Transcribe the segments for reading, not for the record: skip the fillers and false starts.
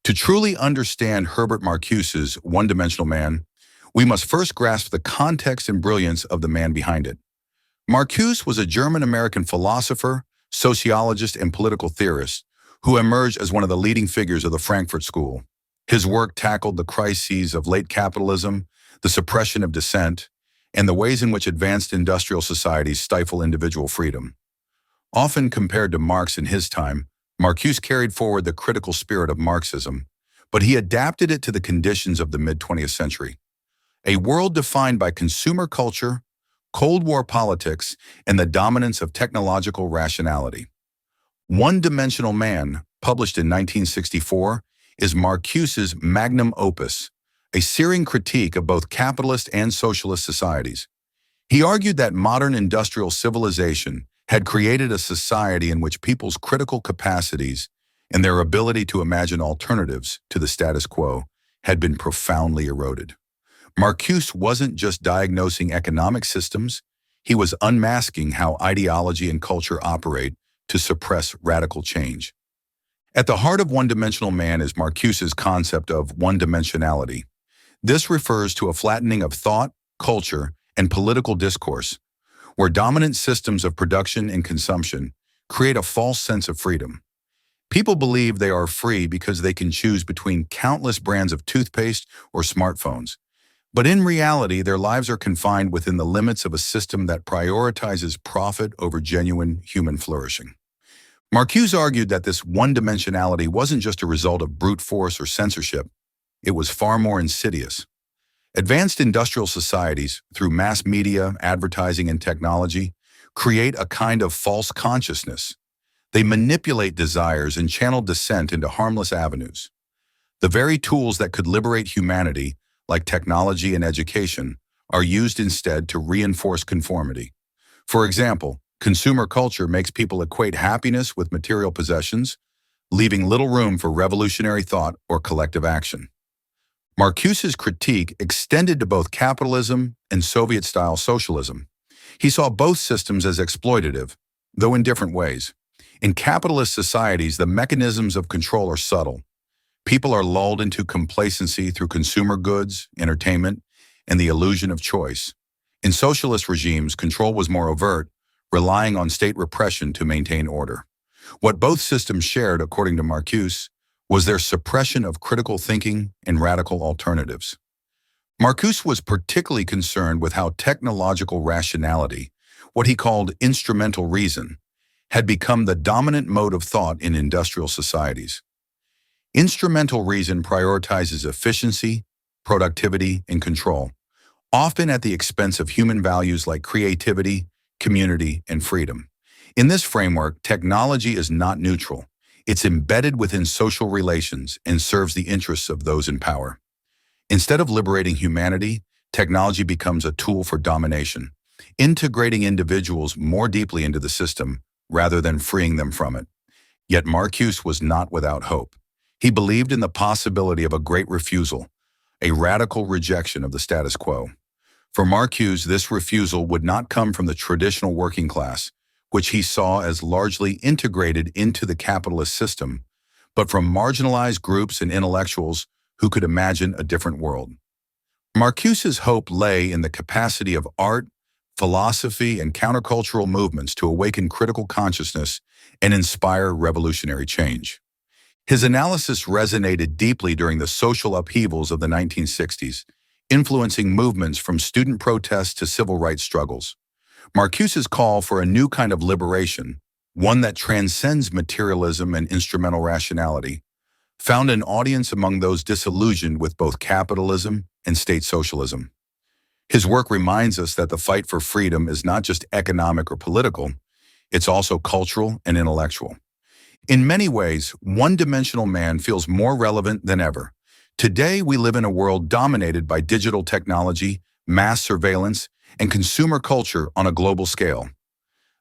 To truly understand Herbert Marcuse's one-dimensional man, we must first grasp the context and brilliance of the man behind it. Marcuse was a German-American philosopher, sociologist, and political theorist who emerged as one of the leading figures of the Frankfurt School. His work tackled the crises of late capitalism, the suppression of dissent, and the ways in which advanced industrial societies stifle individual freedom. Often compared to Marx in his time, Marcuse carried forward the critical spirit of Marxism, but he adapted it to the conditions of the mid-20th century. A world defined by consumer culture, Cold War politics, and the dominance of technological rationality. One-Dimensional Man, published in 1964, is Marcuse's magnum opus, a searing critique of both capitalist and socialist societies. He argued that modern industrial civilization had created a society in which people's critical capacities and their ability to imagine alternatives to the status quo had been profoundly eroded. Marcuse wasn't just diagnosing economic systems, he was unmasking how ideology and culture operate to suppress radical change. At the heart of One-Dimensional Man is Marcuse's concept of one-dimensionality. This refers to a flattening of thought, culture, and political discourse, where dominant systems of production and consumption create a false sense of freedom. People believe they are free because they can choose between countless brands of toothpaste or smartphones. But in reality, their lives are confined within the limits of a system that prioritizes profit over genuine human flourishing. Marcuse argued that this one-dimensionality wasn't just a result of brute force or censorship, it was far more insidious. Advanced industrial societies, through mass media, advertising, and technology, create a kind of false consciousness. They manipulate desires and channel dissent into harmless avenues. The very tools that could liberate humanity, like technology and education, are used instead to reinforce conformity. For example, consumer culture makes people equate happiness with material possessions, leaving little room for revolutionary thought or collective action. Marcuse's critique extended to both capitalism and Soviet-style socialism. He saw both systems as exploitative, though in different ways. In capitalist societies, the mechanisms of control are subtle. People are lulled into complacency through consumer goods, entertainment, and the illusion of choice. In socialist regimes, control was more overt, relying on state repression to maintain order. What both systems shared, according to Marcuse, was their suppression of critical thinking and radical alternatives. Marcuse was particularly concerned with how technological rationality, what he called instrumental reason, had become the dominant mode of thought in industrial societies. Instrumental reason prioritizes efficiency, productivity, and control, often at the expense of human values like creativity, community, and freedom. In this framework, technology is not neutral. It's embedded within social relations and serves the interests of those in power. Instead of liberating humanity, technology becomes a tool for domination, integrating individuals more deeply into the system rather than freeing them from it. Yet Marcuse was not without hope. He believed in the possibility of a great refusal, a radical rejection of the status quo. For Marcuse, this refusal would not come from the traditional working class, which he saw as largely integrated into the capitalist system, but from marginalized groups and intellectuals who could imagine a different world. Marcuse's hope lay in the capacity of art, philosophy, and countercultural movements to awaken critical consciousness and inspire revolutionary change. His analysis resonated deeply during the social upheavals of the 1960s, influencing movements from student protests to civil rights struggles. Marcuse's call for a new kind of liberation, one that transcends materialism and instrumental rationality, found an audience among those disillusioned with both capitalism and state socialism. His work reminds us that the fight for freedom is not just economic or political, it's also cultural and intellectual. In many ways, One-Dimensional Man feels more relevant than ever. Today, we live in a world dominated by digital technology, mass surveillance, and consumer culture on a global scale.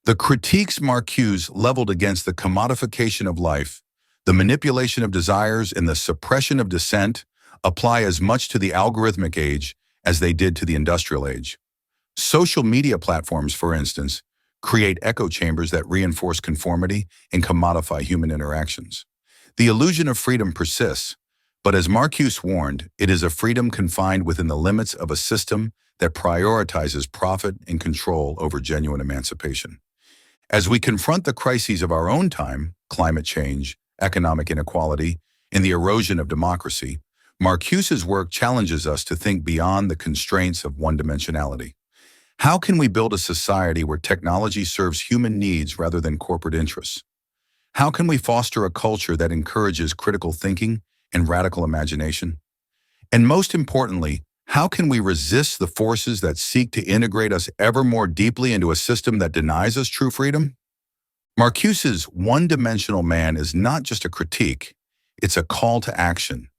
The critiques Marcuse leveled against the commodification of life, the manipulation of desires, and the suppression of dissent apply as much to the algorithmic age as they did to the industrial age. Social media platforms, for instance, create echo chambers that reinforce conformity and commodify human interactions. The illusion of freedom persists, But as Marcuse warned, it is a freedom confined within the limits of a system that prioritizes profit and control over genuine emancipation. As we confront the crises of our own time, climate change, economic inequality, and the erosion of democracy, Marcuse's work challenges us to think beyond the constraints of one-dimensionality. How can we build a society where technology serves human needs rather than corporate interests? How can we foster a culture that encourages critical thinking and radical imagination? And most importantly, how can we resist the forces that seek to integrate us ever more deeply into a system that denies us true freedom? Marcuse's one-dimensional man is not just a critique, it's a call to action.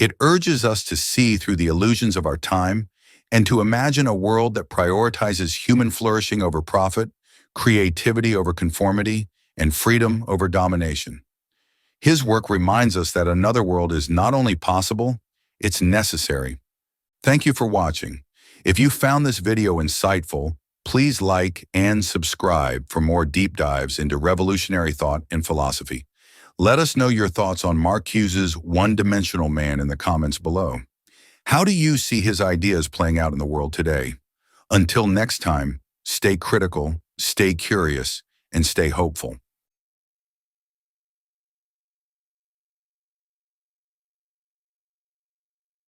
It urges us to see through the illusions of our time and to imagine a world that prioritizes human flourishing over profit, creativity over conformity, and freedom over domination. His work reminds us that another world is not only possible, it's necessary. Thank you for watching. If you found this video insightful, please like and subscribe for more deep dives into revolutionary thought and philosophy. Let us know your thoughts on Marcuse's one-dimensional man in the comments below. How do you see his ideas playing out in the world today? Until next time, stay critical, stay curious, and stay hopeful.